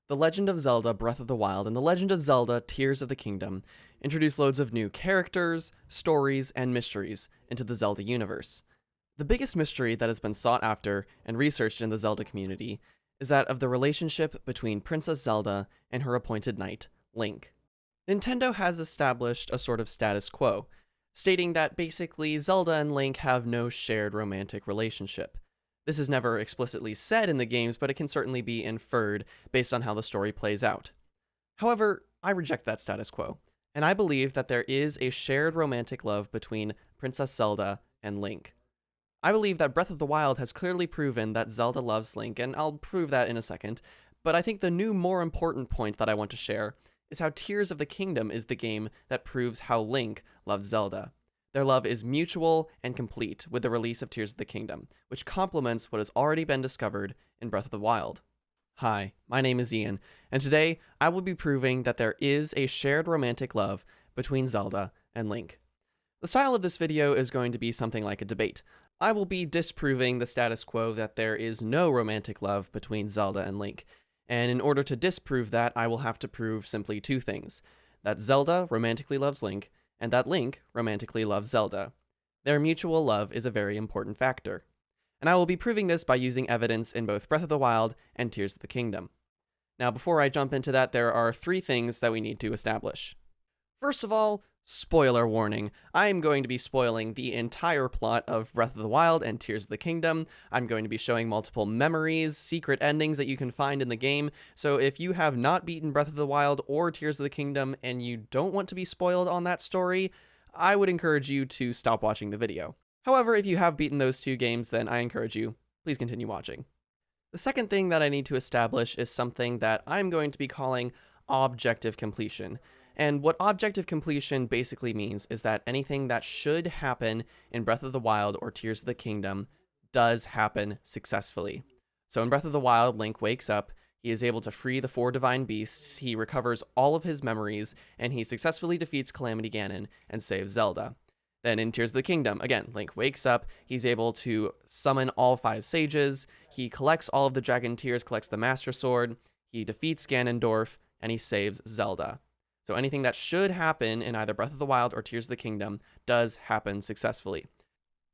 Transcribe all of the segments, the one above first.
The Legend of Zelda Breath of the Wild and The Legend of Zelda Tears of the Kingdom introduce loads of new characters, stories, and mysteries into the Zelda universe. The biggest mystery that has been sought after and researched in the Zelda community is that of the relationship between Princess Zelda and her appointed knight, Link. Nintendo has established a sort of status quo, stating that basically Zelda and Link have no shared romantic relationship. This is never explicitly said in the games, but it can certainly be inferred based on how the story plays out. However, I reject that status quo, and I believe that there is a shared romantic love between Princess Zelda and Link. I believe that Breath of the Wild has clearly proven that Zelda loves Link, and I'll prove that in a second, but I think the new, more important point that I want to share is how Tears of the Kingdom is the game that proves how Link loves Zelda. Their love is mutual and complete with the release of Tears of the Kingdom, which complements what has already been discovered in Breath of the Wild. Hi, my name is Ian, and today I will be proving that there is a shared romantic love between Zelda and Link. The style of this video is going to be something like a debate. I will be disproving the status quo that there is no romantic love between Zelda and Link, and in order to disprove that, I will have to prove simply two things: that Zelda romantically loves Link, and that Link romantically loves Zelda. Their mutual love is a very important factor, and I will be proving this by using evidence in both Breath of the Wild and Tears of the Kingdom. Now, before I jump into that, there are three things that we need to establish. First of all, spoiler warning. I am going to be spoiling the entire plot of Breath of the Wild and Tears of the Kingdom. I'm going to be showing multiple memories, secret endings that you can find in the game, so if you have not beaten Breath of the Wild or Tears of the Kingdom and you don't want to be spoiled on that story, I would encourage you to stop watching the video. However, if you have beaten those two games, then I encourage you, please continue watching. The second thing that I need to establish is something that I'm going to be calling objective completion. And what objective completion basically means is that anything that should happen in Breath of the Wild or Tears of the Kingdom does happen successfully. So in Breath of the Wild, Link wakes up, he is able to free the four divine beasts, he recovers all of his memories, and he successfully defeats Calamity Ganon and saves Zelda. Then in Tears of the Kingdom, again, Link wakes up, he's able to summon all five sages, he collects all of the Dragon Tears, collects the Master Sword, he defeats Ganondorf, and he saves Zelda. So anything that should happen in either Breath of the Wild or Tears of the Kingdom does happen successfully.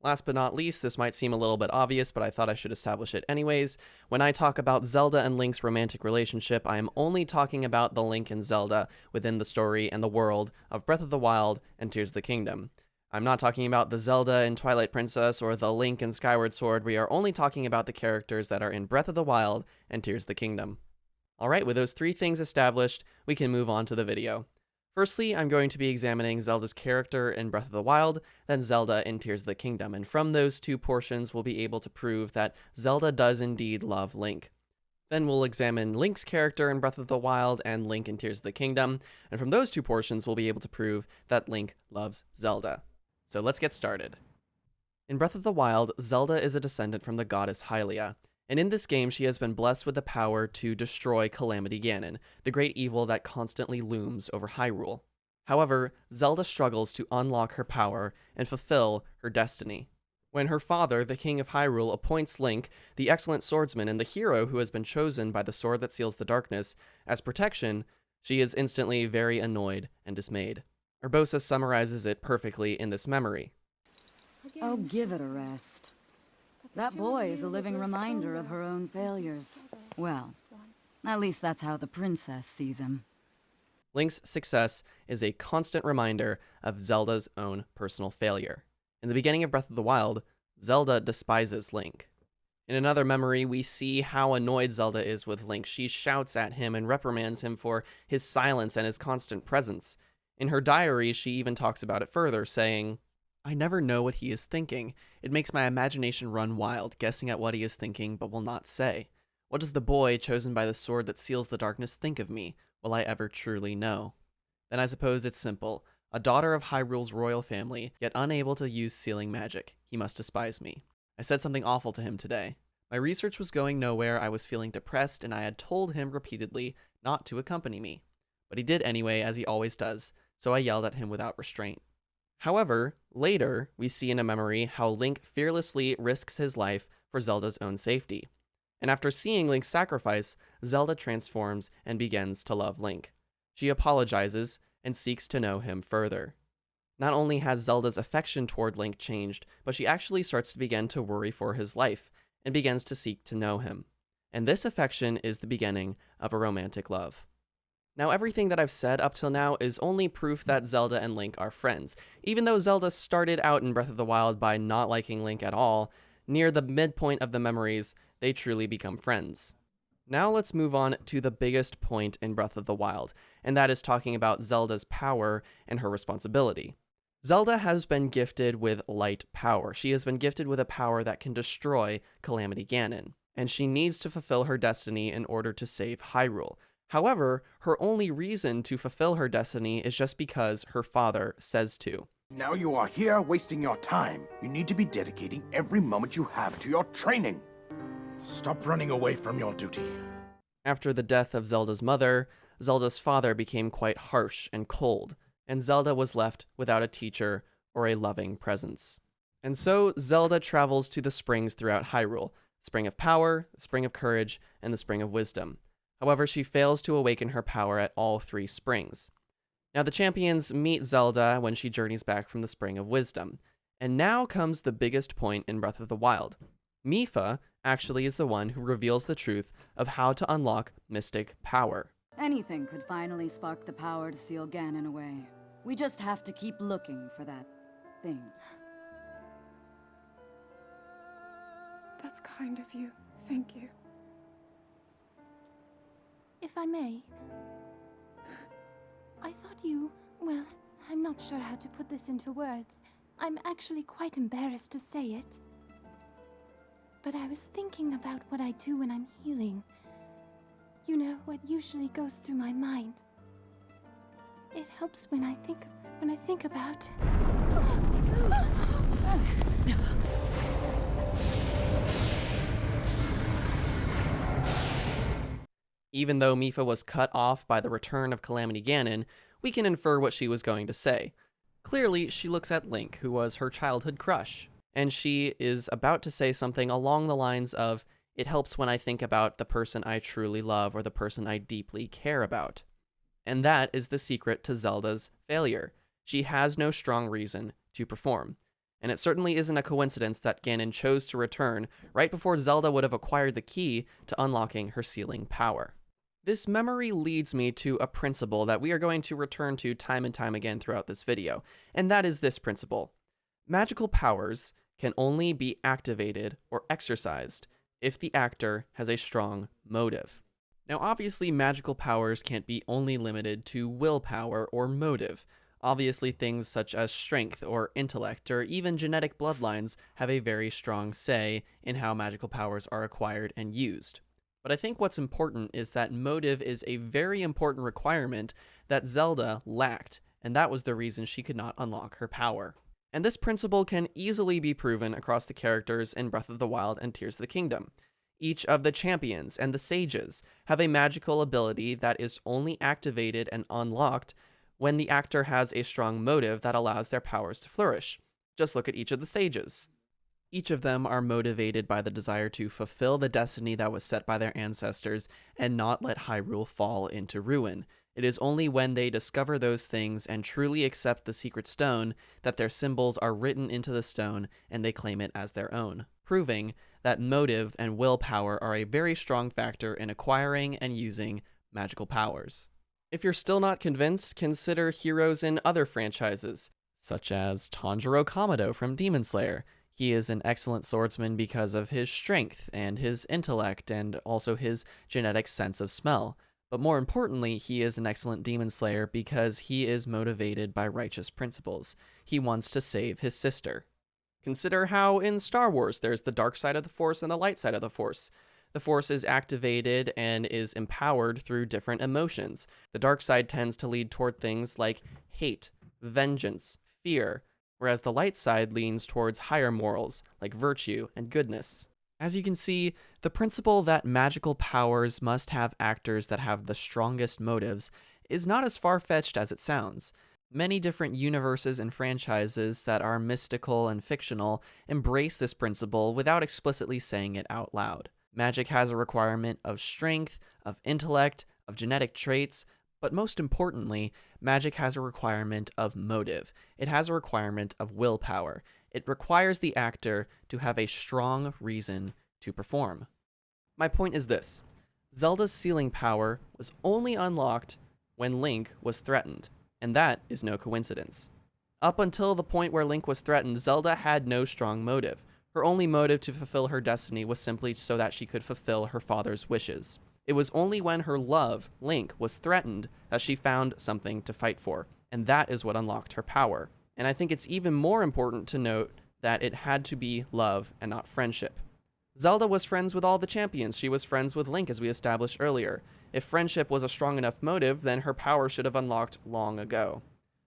Last but not least, this might seem a little bit obvious, but I thought I should establish it anyways. When I talk about Zelda and Link's romantic relationship, I am only talking about the Link and Zelda within the story and the world of Breath of the Wild and Tears of the Kingdom. I'm not talking about the Zelda and Twilight Princess or the Link and Skyward Sword. We are only talking about the characters that are in Breath of the Wild and Tears of the Kingdom. Alright, with those three things established, we can move on to the video. Firstly, I'm going to be examining Zelda's character in Breath of the Wild, then Zelda in Tears of the Kingdom, and from those two portions we'll be able to prove that Zelda does indeed love Link. Then we'll examine Link's character in Breath of the Wild and Link in Tears of the Kingdom, and from those two portions we'll be able to prove that Link loves Zelda. So let's get started. In Breath of the Wild, Zelda is a descendant from the goddess Hylia, and in this game she has been blessed with the power to destroy Calamity Ganon, the great evil that constantly looms over Hyrule. However, Zelda struggles to unlock her power and fulfill her destiny. When her father, the King of Hyrule, appoints Link, the excellent swordsman and the hero who has been chosen by the Sword that Seals the Darkness, as protection, she is instantly very annoyed and dismayed. Urbosa summarizes it perfectly in this memory. Oh, give it a rest. That boy is a living reminder of her own failures. Well, at least that's how the princess sees him. Link's success is a constant reminder of Zelda's own personal failure. In the beginning of Breath of the Wild, Zelda despises Link. In another memory, we see how annoyed Zelda is with Link. She shouts at him and reprimands him for his silence and his constant presence. In her diary, she even talks about it further, saying, "I never know what he is thinking. It makes my imagination run wild, guessing at what he is thinking, but will not say. What does the boy chosen by the sword that seals the darkness think of me? Will I ever truly know?" Then I suppose it's simple. A daughter of Hyrule's royal family, yet unable to use sealing magic. He must despise me. I said something awful to him today. My research was going nowhere, I was feeling depressed, and I had told him repeatedly not to accompany me. But he did anyway, as he always does, so I yelled at him without restraint. However, later, we see in a memory how Link fearlessly risks his life for Zelda's own safety. And after seeing Link's sacrifice, Zelda transforms and begins to love Link. She apologizes and seeks to know him further. Not only has Zelda's affection toward Link changed, but she actually starts to begin to worry for his life and begins to seek to know him. And this affection is the beginning of a romantic love. Now, everything that I've said up till now is only proof that Zelda and Link are friends. Even though Zelda started out in Breath of the Wild by not liking Link at all, near the midpoint of the memories, they truly become friends. Now let's move on to the biggest point in Breath of the Wild, and that is talking about Zelda's power and her responsibility. Zelda has been gifted with light power. She has been gifted with a power that can destroy Calamity Ganon, and she needs to fulfill her destiny in order to save Hyrule. However, her only reason to fulfill her destiny is just because her father says to. Now you are here wasting your time. You need to be dedicating every moment you have to your training. Stop running away from your duty. After the death of Zelda's mother, Zelda's father became quite harsh and cold, and Zelda was left without a teacher or a loving presence. And so Zelda travels to the springs throughout Hyrule, the Spring of Power, the Spring of Courage, and the Spring of Wisdom. However, she fails to awaken her power at all three springs. Now the champions meet Zelda when she journeys back from the Spring of Wisdom. And now comes the biggest point in Breath of the Wild. Mipha actually is the one who reveals the truth of how to unlock mystic power. Anything could finally spark the power to seal Ganon away. We just have to keep looking for that thing. That's kind of you. Thank you. If I may, I thought well, I'm not sure how to put this into words. I'm actually quite embarrassed to say it. But I was thinking about what I do when I'm healing. You know, what usually goes through my mind. It helps when I think about... Even though Mipha was cut off by the return of Calamity Ganon, we can infer what she was going to say. Clearly, she looks at Link, who was her childhood crush, and she is about to say something along the lines of, "It helps when I think about the person I truly love or the person I deeply care about." And that is the secret to Zelda's failure. She has no strong reason to perform. And it certainly isn't a coincidence that Ganon chose to return right before Zelda would have acquired the key to unlocking her sealing power. This memory leads me to a principle that we are going to return to time and time again throughout this video, and that is this principle. Magical powers can only be activated or exercised if the actor has a strong motive. Now obviously magical powers can't be only limited to willpower or motive. Obviously things such as strength or intellect or even genetic bloodlines have a very strong say in how magical powers are acquired and used. But I think what's important is that motive is a very important requirement that Zelda lacked, and that was the reason she could not unlock her power. And this principle can easily be proven across the characters in Breath of the Wild and Tears of the Kingdom. Each of the champions and the sages have a magical ability that is only activated and unlocked when the actor has a strong motive that allows their powers to flourish. Just look at each of the sages. Each of them are motivated by the desire to fulfill the destiny that was set by their ancestors and not let Hyrule fall into ruin. It is only when they discover those things and truly accept the secret stone that their symbols are written into the stone and they claim it as their own, proving that motive and willpower are a very strong factor in acquiring and using magical powers. If you're still not convinced, consider heroes in other franchises, such as Tanjiro Kamado from Demon Slayer. He is an excellent swordsman because of his strength and his intellect and also his genetic sense of smell. But more importantly, he is an excellent demon slayer because he is motivated by righteous principles. He wants to save his sister. Consider how in Star Wars there's the dark side of the Force and the light side of the Force. The Force is activated and is empowered through different emotions. The dark side tends to lead toward things like hate, vengeance, fear, whereas the light side leans towards higher morals like virtue and goodness. As you can see, the principle that magical powers must have actors that have the strongest motives is not as far-fetched as it sounds. Many different universes and franchises that are mystical and fictional embrace this principle without explicitly saying it out loud. Magic has a requirement of strength, of intellect, of genetic traits, but most importantly, magic has a requirement of motive. It has a requirement of willpower. It requires the actor to have a strong reason to perform. My point is this: Zelda's sealing power was only unlocked when Link was threatened, and that is no coincidence. Up until the point where Link was threatened, Zelda had no strong motive. Her only motive to fulfill her destiny was simply so that she could fulfill her father's wishes. It was only when her love, Link, was threatened that she found something to fight for, and that is what unlocked her power. And I think it's even more important to note that it had to be love and not friendship. Zelda was friends with all the champions. She was friends with Link, as we established earlier. If friendship was a strong enough motive, then her power should have unlocked long ago.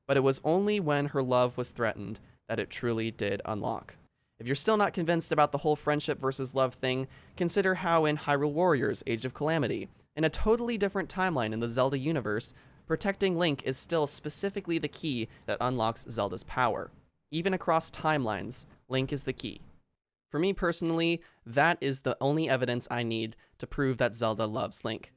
But it was only when her love was threatened that it truly did unlock. If you're still not convinced about the whole friendship versus love thing, consider how in Hyrule Warriors: Age of Calamity, in a totally different timeline in the Zelda universe, protecting Link is still specifically the key that unlocks Zelda's power. Even across timelines, Link is the key. For me personally, that is the only evidence I need to prove that Zelda loves Link.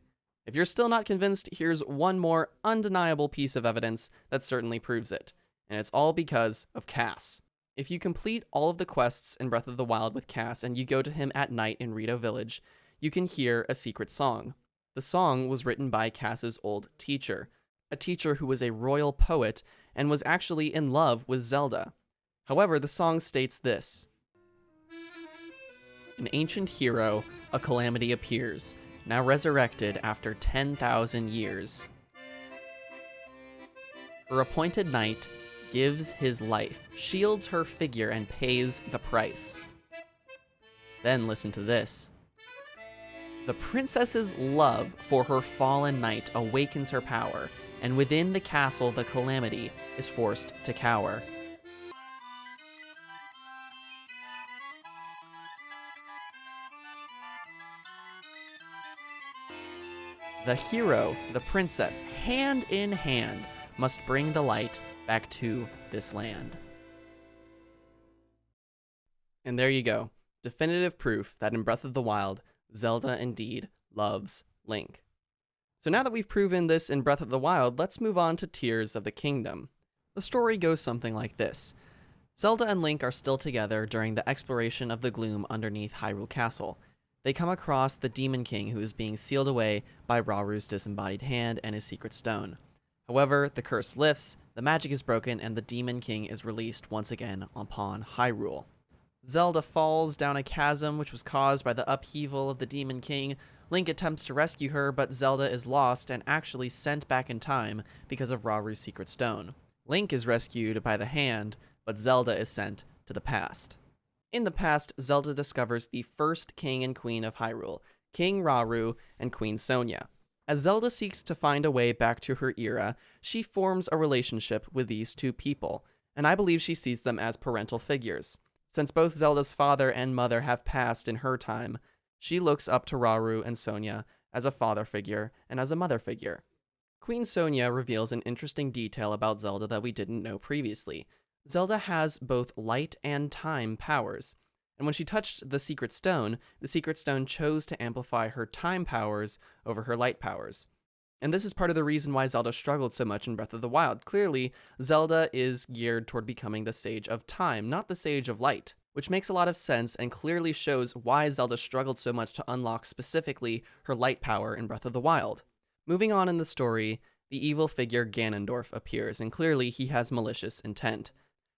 If you're still not convinced, here's one more undeniable piece of evidence that certainly proves it, and it's all because of Cass. If you complete all of the quests in Breath of the Wild with Cass and you go to him at night in Rito Village, you can hear a secret song. The song was written by Cass's old teacher, a teacher who was a royal poet and was actually in love with Zelda. However, the song states this: "An ancient hero, a calamity appears, now resurrected after 10,000 years. Her appointed knight gives his life, shields her figure, and pays the price." Then listen to this. "The princess's love for her fallen knight awakens her power, and within the castle the calamity is forced to cower." The hero, the princess, hand in hand, must bring the light back to this land. And there you go. Definitive proof that in Breath of the Wild, Zelda indeed loves Link. So now that we've proven this in Breath of the Wild, let's move on to Tears of the Kingdom. The story goes something like this. Zelda and Link are still together during the exploration of the gloom underneath Hyrule Castle. They come across the Demon King, who is being sealed away by Raru's disembodied hand and his secret stone. However, the curse lifts, the magic is broken, and the Demon King is released once again upon Hyrule. Zelda falls down a chasm which was caused by the upheaval of the Demon King. Link attempts to rescue her, but Zelda is lost and actually sent back in time because of Raru's secret stone. Link is rescued by the hand, but Zelda is sent to the past. In the past, Zelda discovers the first king and queen of Hyrule, King Raru and Queen Sonia. As Zelda seeks to find a way back to her era, she forms a relationship with these two people, and I believe she sees them as parental figures. Since both Zelda's father and mother have passed in her time, she looks up to Raru and Sonia as a father figure and as a mother figure. Queen Sonia reveals an interesting detail about Zelda that we didn't know previously. Zelda has both light and time powers, and when she touched the secret stone chose to amplify her time powers over her light powers. And this is part of the reason why Zelda struggled so much in Breath of the Wild. Clearly, Zelda is geared toward becoming the Sage of Time, not the Sage of Light, which makes a lot of sense and clearly shows why Zelda struggled so much to unlock specifically her light power in Breath of the Wild. Moving on in the story, the evil figure Ganondorf appears, and clearly he has malicious intent.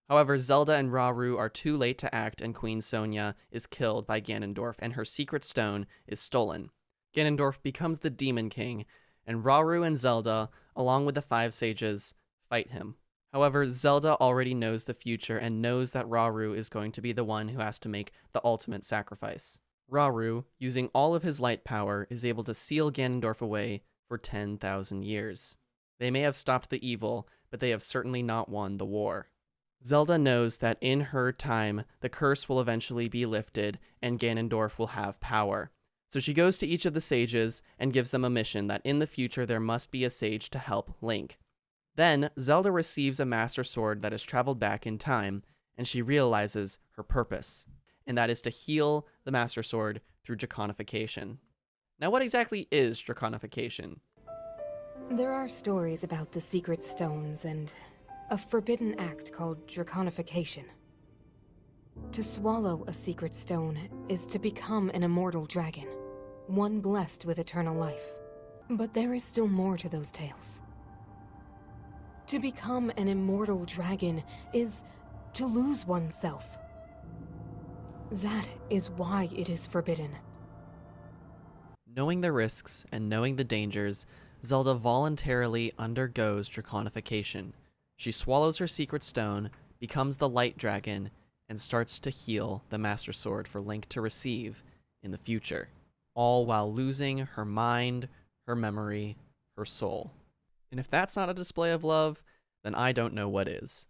However, Zelda and Raru are too late to act, and Queen Sonia is killed by Ganondorf, and her secret stone is stolen. Ganondorf becomes the Demon King, and Raru and Zelda, along with the 5 sages, fight him. However, Zelda already knows the future and knows that Raru is going to be the one who has to make the ultimate sacrifice. Raru, using all of his light power, is able to seal Ganondorf away for 10,000 years. They may have stopped the evil, but they have certainly not won the war. Zelda knows that in her time, the curse will eventually be lifted and Ganondorf will have power. So she goes to each of the sages and gives them a mission that in the future there must be a sage to help Link. Then, Zelda receives a Master Sword that has traveled back in time, and she realizes her purpose, and that is to heal the Master Sword through draconification. Now, what exactly is draconification? There are stories about the secret stones and a forbidden act called draconification. To swallow a secret stone is to become an immortal dragon, one blessed with eternal life. But there is still more to those tales. To become an immortal dragon is to lose oneself. That is why it is forbidden. Knowing the risks and knowing the dangers, Zelda voluntarily undergoes draconification. She swallows her secret stone, becomes the light dragon, and starts to heal the Master Sword for Link to receive in the future, all while losing her mind, her memory, her soul. And if that's not a display of love, then I don't know what is.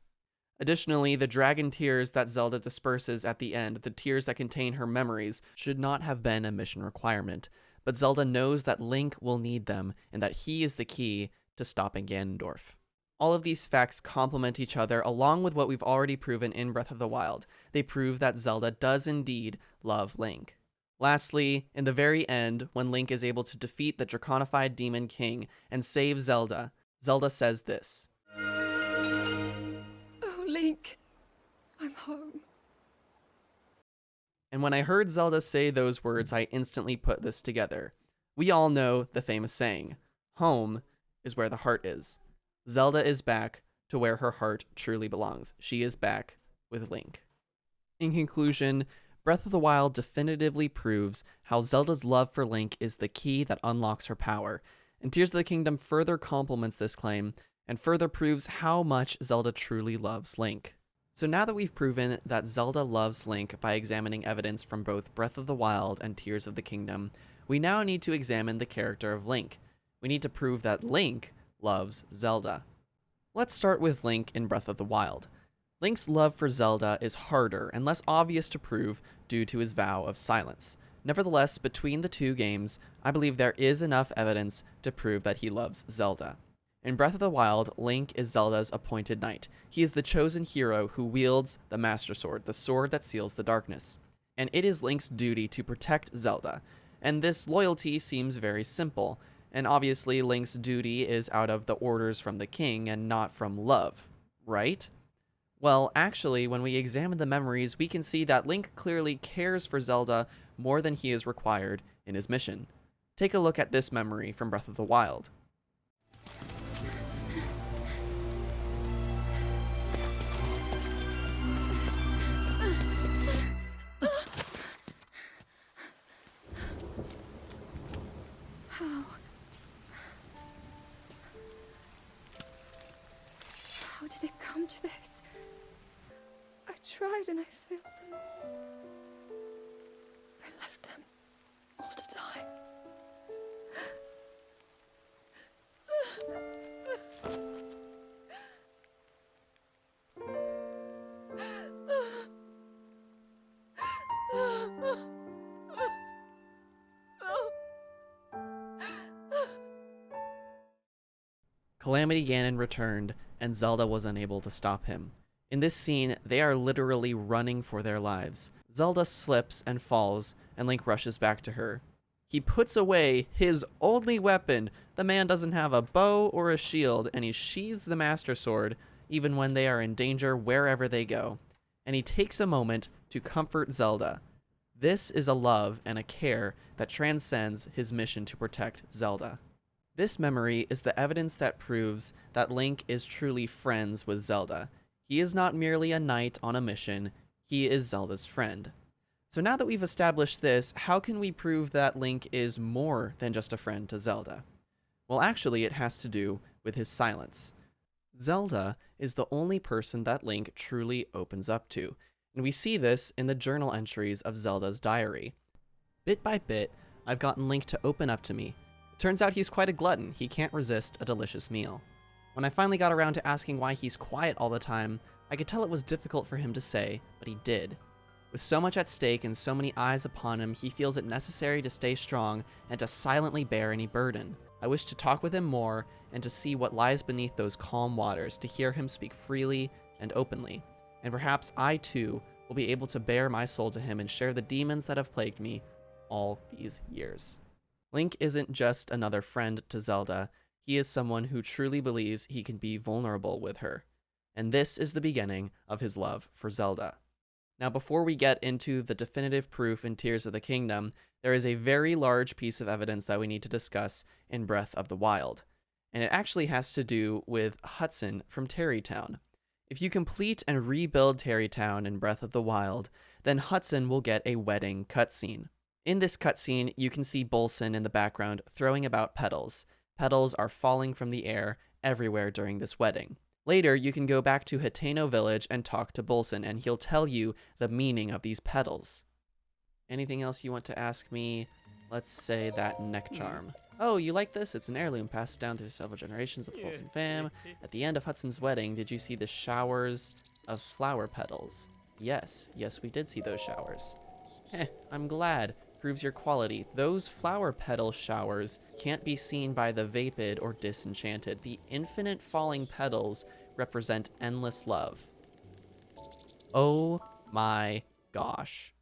Additionally, the dragon tears that Zelda disperses at the end, the tears that contain her memories, should not have been a mission requirement, but Zelda knows that Link will need them and that he is the key to stopping Ganondorf. All of these facts complement each other along with what we've already proven in Breath of the Wild. They prove that Zelda does indeed love Link. Lastly, in the very end, when Link is able to defeat the draconified Demon King and save Zelda, Zelda says this. Oh, Link, I'm home. And when I heard Zelda say those words, I instantly put this together. We all know the famous saying, home is where the heart is. Zelda is back to where her heart truly belongs. She is back with Link. In conclusion, Breath of the Wild definitively proves how Zelda's love for Link is the key that unlocks her power, and Tears of the Kingdom further complements this claim and further proves how much Zelda truly loves Link. So now that we've proven that Zelda loves Link by examining evidence from both Breath of the Wild and Tears of the Kingdom, we now need to examine the character of Link. We need to prove that Link loves Zelda. Let's start with Link in Breath of the Wild. Link's love for Zelda is harder and less obvious to prove due to his vow of silence. Nevertheless, between the two games, I believe there is enough evidence to prove that he loves Zelda. In Breath of the Wild, Link is Zelda's appointed knight. He is the chosen hero who wields the Master Sword, the sword that seals the darkness. And it is Link's duty to protect Zelda. And this loyalty seems very simple. And obviously, Link's duty is out of the orders from the king and not from love, right? Well, actually, when we examine the memories, we can see that Link clearly cares for Zelda more than he is required in his mission. Take a look at this memory from Breath of the Wild. How did it come to this? I tried and I failed them all. I left them all to die. Calamity Ganon returned, and Zelda was unable to stop him. In this scene, they are literally running for their lives. Zelda slips and falls, and Link rushes back to her. He puts away his only weapon. The man doesn't have a bow or a shield, and he sheathes the Master Sword, even when they are in danger wherever they go. And he takes a moment to comfort Zelda. This is a love and a care that transcends his mission to protect Zelda. This memory is the evidence that proves that Link is truly friends with Zelda. He is not merely a knight on a mission, he is Zelda's friend. So now that we've established this, how can we prove that Link is more than just a friend to Zelda? Well, actually, it has to do with his silence. Zelda is the only person that Link truly opens up to, and we see this in the journal entries of Zelda's diary. Bit by bit, I've gotten Link to open up to me. Turns out he's quite a glutton. He can't resist a delicious meal. When I finally got around to asking why he's quiet all the time, I could tell it was difficult for him to say, but he did. With so much at stake and so many eyes upon him, he feels it necessary to stay strong and to silently bear any burden. I wish to talk with him more and to see what lies beneath those calm waters, to hear him speak freely and openly. And perhaps I too will be able to bare my soul to him and share the demons that have plagued me all these years. Link isn't just another friend to Zelda, he is someone who truly believes he can be vulnerable with her. And this is the beginning of his love for Zelda. Now, before we get into the definitive proof in Tears of the Kingdom, there is a very large piece of evidence that we need to discuss in Breath of the Wild. And it actually has to do with Hudson from Tarrytown. If you complete and rebuild Tarrytown in Breath of the Wild, then Hudson will get a wedding cutscene. In this cutscene, you can see Bolson in the background throwing about petals. Petals are falling from the air everywhere during this wedding. Later, you can go back to Hateno Village and talk to Bolson, and he'll tell you the meaning of these petals. Anything else you want to ask me? Let's say that neck charm. Oh, you like this? It's an heirloom passed down through several generations of the Bolson fam. At the end of Hudson's wedding, did you see the showers of flower petals? Yes, we did see those showers. I'm glad. Proves your quality. Those flower petal showers can't be seen by the vapid or disenchanted. The infinite falling petals represent endless love. Oh my gosh.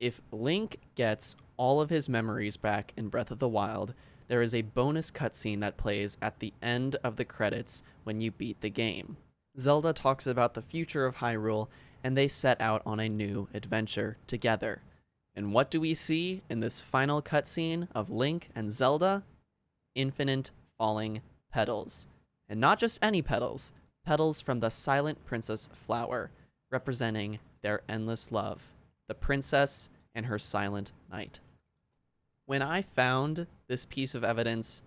If Link gets all of his memories back in Breath of the Wild, there is a bonus cutscene that plays at the end of the credits when you beat the game. Zelda talks about the future of Hyrule, and they set out on a new adventure together. And what do we see in this final cutscene of Link and Zelda? Infinite falling petals. And not just any petals, petals from the Silent Princess flower, representing their endless love, the princess and her silent knight. When I found this piece of evidence,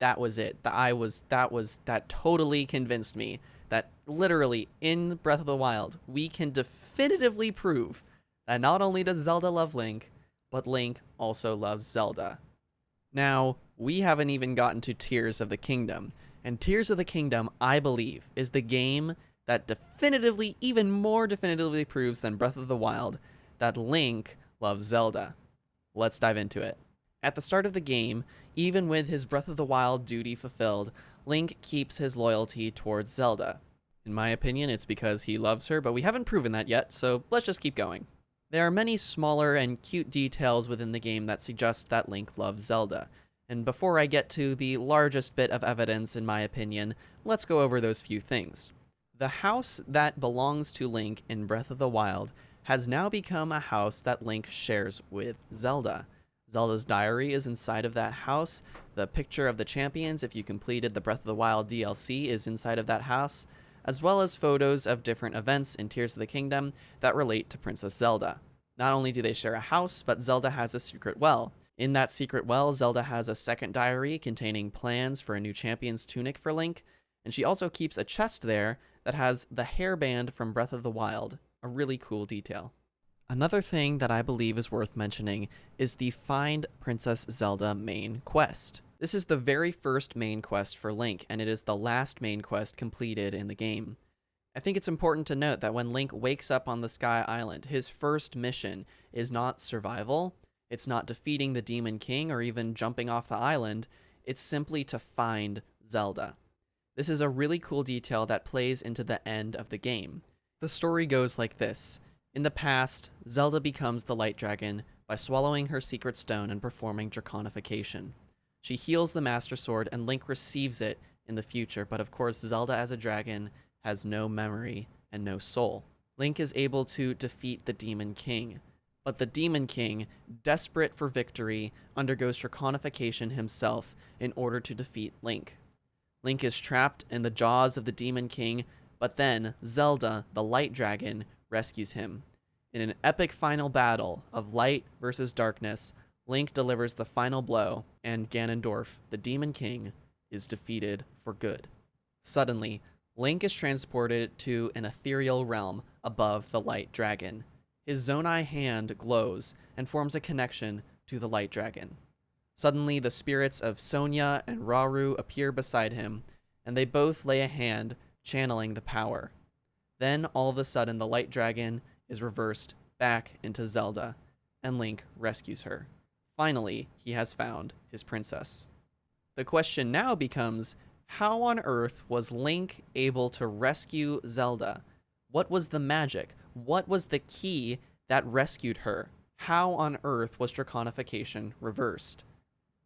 that was it. That totally convinced me that literally in Breath of the Wild, we can definitively prove that not only does Zelda love Link, but Link also loves Zelda. Now, we haven't even gotten to Tears of the Kingdom, and Tears of the Kingdom, I believe, is the game that definitively, even more definitively proves than Breath of the Wild, that Link loves Zelda. Let's dive into it. At the start of the game, even with his Breath of the Wild duty fulfilled, Link keeps his loyalty towards Zelda. In my opinion, it's because he loves her, but we haven't proven that yet, so let's just keep going. There are many smaller and cute details within the game that suggest that Link loves Zelda. And before I get to the largest bit of evidence, in my opinion, let's go over those few things. The house that belongs to Link in Breath of the Wild has now become a house that Link shares with Zelda. Zelda's diary is inside of that house. The picture of the champions, if you completed the Breath of the Wild DLC, is inside of that house, as well as photos of different events in Tears of the Kingdom that relate to Princess Zelda. Not only do they share a house, but Zelda has a secret well. In that secret well, Zelda has a second diary containing plans for a new champion's tunic for Link, and she also keeps a chest there that has the hairband from Breath of the Wild, a really cool detail. Another thing that I believe is worth mentioning is the Find Princess Zelda main quest. This is the very first main quest for Link, and it is the last main quest completed in the game. I think it's important to note that when Link wakes up on the Sky Island, his first mission is not survival, it's not defeating the Demon King or even jumping off the island, it's simply to find Zelda. This is a really cool detail that plays into the end of the game. The story goes like this. In the past, Zelda becomes the Light Dragon by swallowing her secret stone and performing draconification. She heals the Master Sword and Link receives it in the future, but of course Zelda as a dragon has no memory and no soul. Link is able to defeat the Demon King, but the Demon King, desperate for victory, undergoes draconification himself in order to defeat Link. Link is trapped in the jaws of the Demon King, but then Zelda, the Light Dragon, rescues him. In an epic final battle of light versus darkness, Link delivers the final blow, and Ganondorf, the Demon King, is defeated for good. Suddenly, Link is transported to an ethereal realm above the Light Dragon. His Zonai hand glows and forms a connection to the Light Dragon. Suddenly, the spirits of Sonia and Rauru appear beside him, and they both lay a hand, channeling the power. Then, all of a sudden, the Light Dragon is reversed back into Zelda, and Link rescues her. Finally, he has found his princess. The question now becomes, how on earth was Link able to rescue Zelda? What was the magic? What was the key that rescued her? How on earth was draconification reversed?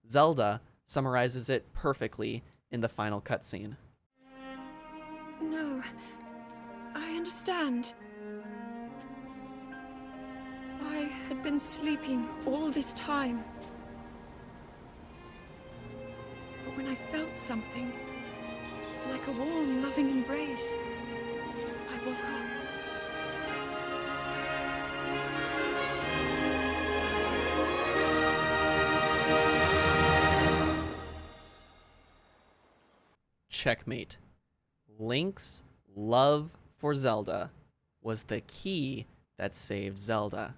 Zelda summarizes it perfectly in the final cutscene. No, I understand. I had been sleeping all this time. But when I felt something, like a warm, loving embrace, I woke up. Checkmate. Link's love for Zelda was the key that saved Zelda.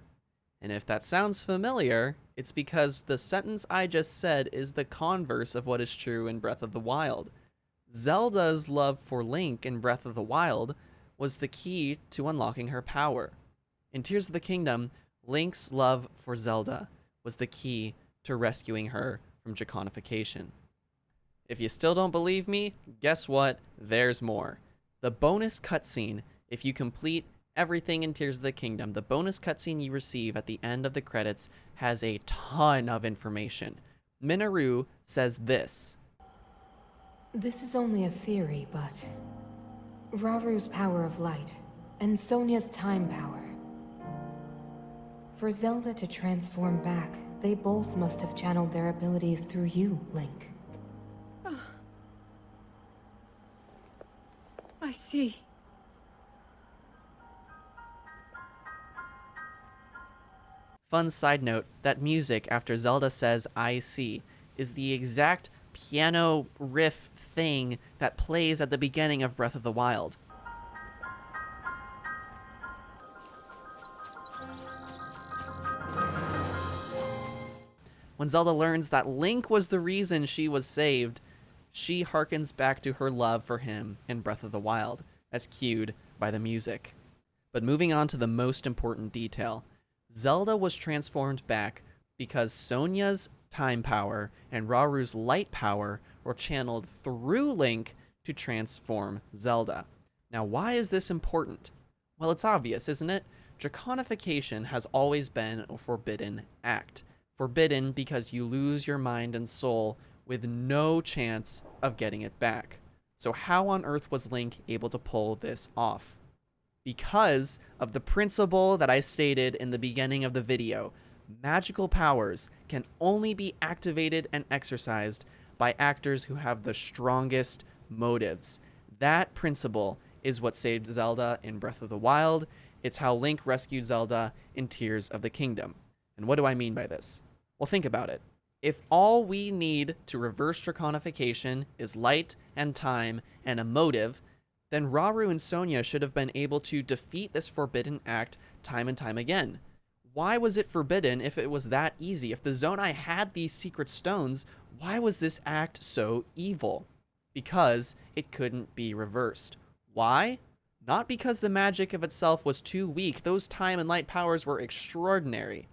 And if that sounds familiar, it's because the sentence I just said is the converse of what is true in Breath of the Wild. Zelda's love for Link in Breath of the Wild was the key to unlocking her power. In Tears of the Kingdom, Link's love for Zelda was the key to rescuing her from draconification. If you still don't believe me, guess what? There's more. The bonus cutscene, if you complete everything in Tears of the Kingdom, the bonus cutscene you receive at the end of the credits has a ton of information. Minoru says this. This is only a theory, but Raru's power of light and Sonia's time power. For Zelda to transform back, they both must have channeled their abilities through you, Link. I see. Fun side note, that music after Zelda says I see is the exact piano riff thing that plays at the beginning of Breath of the Wild. When Zelda learns that Link was the reason she was saved, she harkens back to her love for him in Breath of the Wild, as cued by the music. But moving on to the most important detail, Zelda was transformed back because Sonia's time power and Raru's light power were channeled through Link to transform Zelda. Now, why is this important? Well, it's obvious, isn't it? Draconification has always been a forbidden act. Forbidden because you lose your mind and soul with no chance of getting it back. So how on earth was Link able to pull this off? Because of the principle that I stated in the beginning of the video. Magical powers can only be activated and exercised by actors who have the strongest motives. That principle is what saved Zelda in Breath of the Wild. It's how Link rescued Zelda in Tears of the Kingdom. And what do I mean by this? Well, think about it. If all we need to reverse draconification is light and time and a motive, then Raru and Sonia should have been able to defeat this forbidden act time and time again. Why was it forbidden if it was that easy? If the Zonai had these secret stones, why was this act so evil? Because it couldn't be reversed. Why? Not because the magic of itself was too weak. Those time and light powers were extraordinary.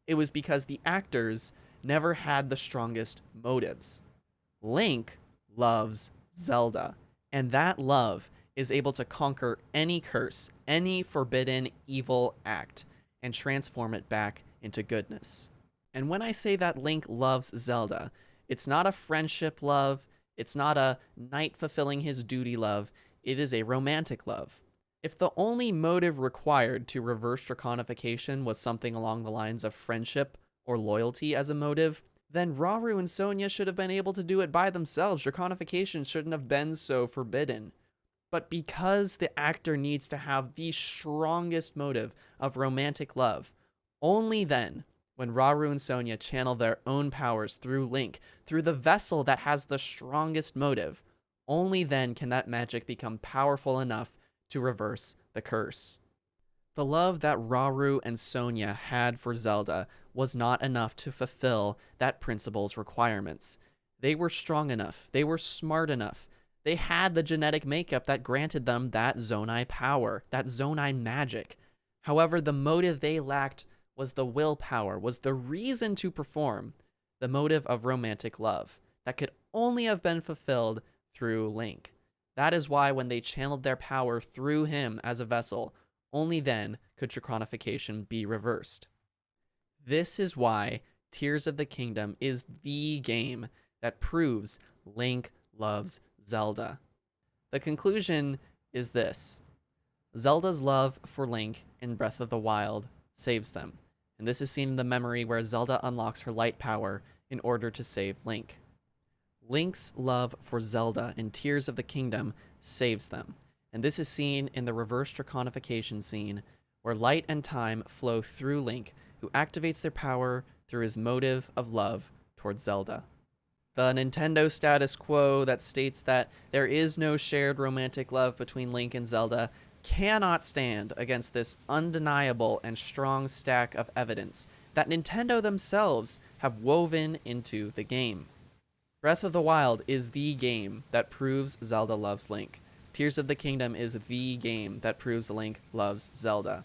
It was because the actors never had the strongest motives. Link loves Zelda, and that love is able to conquer any curse, any forbidden evil act, and transform it back into goodness. And when I say that Link loves Zelda, it's not a friendship love, it's not a knight fulfilling his duty love, it is a romantic love. If the only motive required to reverse draconification was something along the lines of friendship or loyalty as a motive, then Raru and Sonia should have been able to do it by themselves. Draconification shouldn't have been so forbidden. But because the actor needs to have the strongest motive of romantic love, only then, when Raru and Sonia channel their own powers through Link, through the vessel that has the strongest motive, only then can that magic become powerful enough to reverse the curse. The love that Raru and Sonia had for Zelda was not enough to fulfill that principle's requirements. They were strong enough, they were smart enough, they had the genetic makeup that granted them that Zonai power, that Zonai magic. However, the motive they lacked was the willpower, was the reason to perform, the motive of romantic love, that could only have been fulfilled through Link. That is why when they channeled their power through him as a vessel, only then could draconification be reversed. This is why Tears of the Kingdom is the game that proves Link loves Zelda. The conclusion is this: Zelda's love for Link in Breath of the Wild saves them, and this is seen in the memory where Zelda unlocks her light power in order to save Link. Link's love for Zelda in Tears of the Kingdom saves them, and this is seen in the reverse draconification scene where light and time flow through Link, who activates their power through his motive of love towards Zelda. The Nintendo status quo that states that there is no shared romantic love between Link and Zelda cannot stand against this undeniable and strong stack of evidence that Nintendo themselves have woven into the game. Breath of the Wild is the game that proves Zelda loves Link. Tears of the Kingdom is the game that proves Link loves Zelda.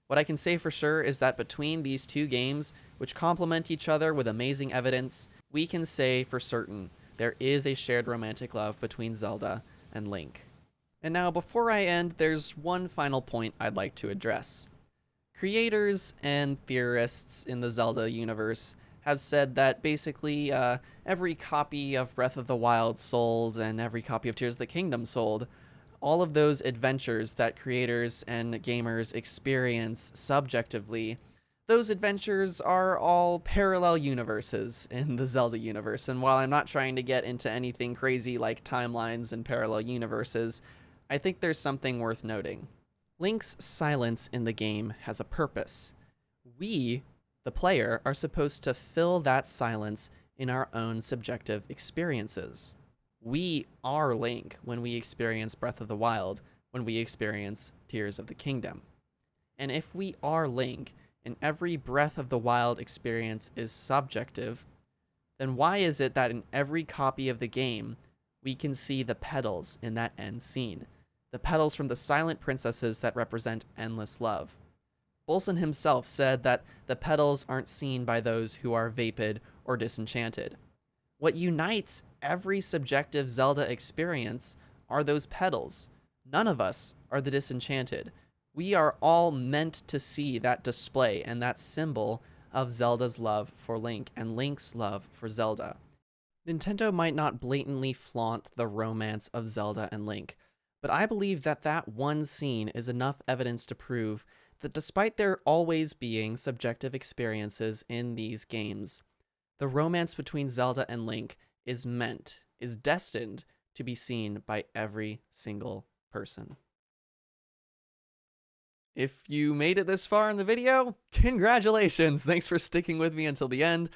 What I can say for sure is that between these two games, which complement each other with amazing evidence, we can say for certain there is a shared romantic love between Zelda and Link. And now, before I end, there's one final point I'd like to address. Creators and theorists in the Zelda universe have said that basically every copy of Breath of the Wild sold and every copy of Tears of the Kingdom sold, all of those adventures that creators and gamers experience subjectively, those adventures are all parallel universes in the Zelda universe. And while I'm not trying to get into anything crazy like timelines and parallel universes, I think there's something worth noting. Link's silence in the game has a purpose. We, the player, are supposed to fill that silence in our own subjective experiences. We are Link when we experience Breath of the Wild, when we experience Tears of the Kingdom. And if we are Link, and every Breath of the Wild experience is subjective, then why is it that in every copy of the game, we can see the petals in that end scene? The petals from the silent princesses that represent endless love. Bolson himself said that the petals aren't seen by those who are vapid or disenchanted. What unites every subjective Zelda experience are those petals. None of us are the disenchanted. We are all meant to see that display and that symbol of Zelda's love for Link and Link's love for Zelda. Nintendo might not blatantly flaunt the romance of Zelda and Link, but I believe that that one scene is enough evidence to prove that despite there always being subjective experiences in these games, the romance between Zelda and Link is destined to be seen by every single person. If you made it this far in the video, congratulations! Thanks for sticking with me until the end.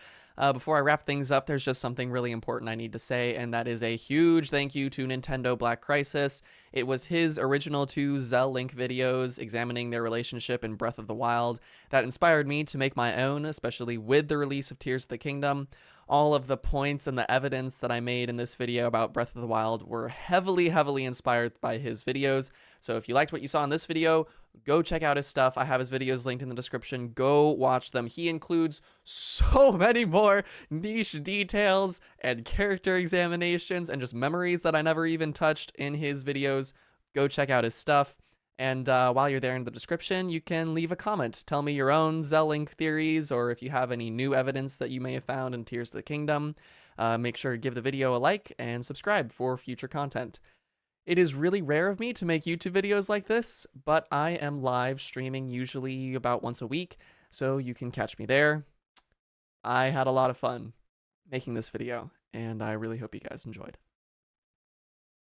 Before I wrap things up, there's just something really important I need to say, and that is a huge thank you to NintendoBlackCrisis. It was his original 2 Zelink videos examining their relationship in Breath of the Wild that inspired me to make my own, especially with the release of Tears of the Kingdom. All of the points and the evidence that I made in this video about Breath of the Wild were heavily inspired by his videos. So if you liked what you saw in this video, go check out his stuff. I have his videos linked in the description. Go watch them. He includes so many more niche details and character examinations and just memories that I never even touched in his videos. Go check out his stuff. And while you're there in the description, you can leave a comment. Tell me your own Zelink theories, or if you have any new evidence that you may have found in Tears of the Kingdom. Make sure to give the video a like and subscribe for future content. It is really rare of me to make YouTube videos like this, but I am live streaming usually about once a week, so you can catch me there. I had a lot of fun making this video, and I really hope you guys enjoyed.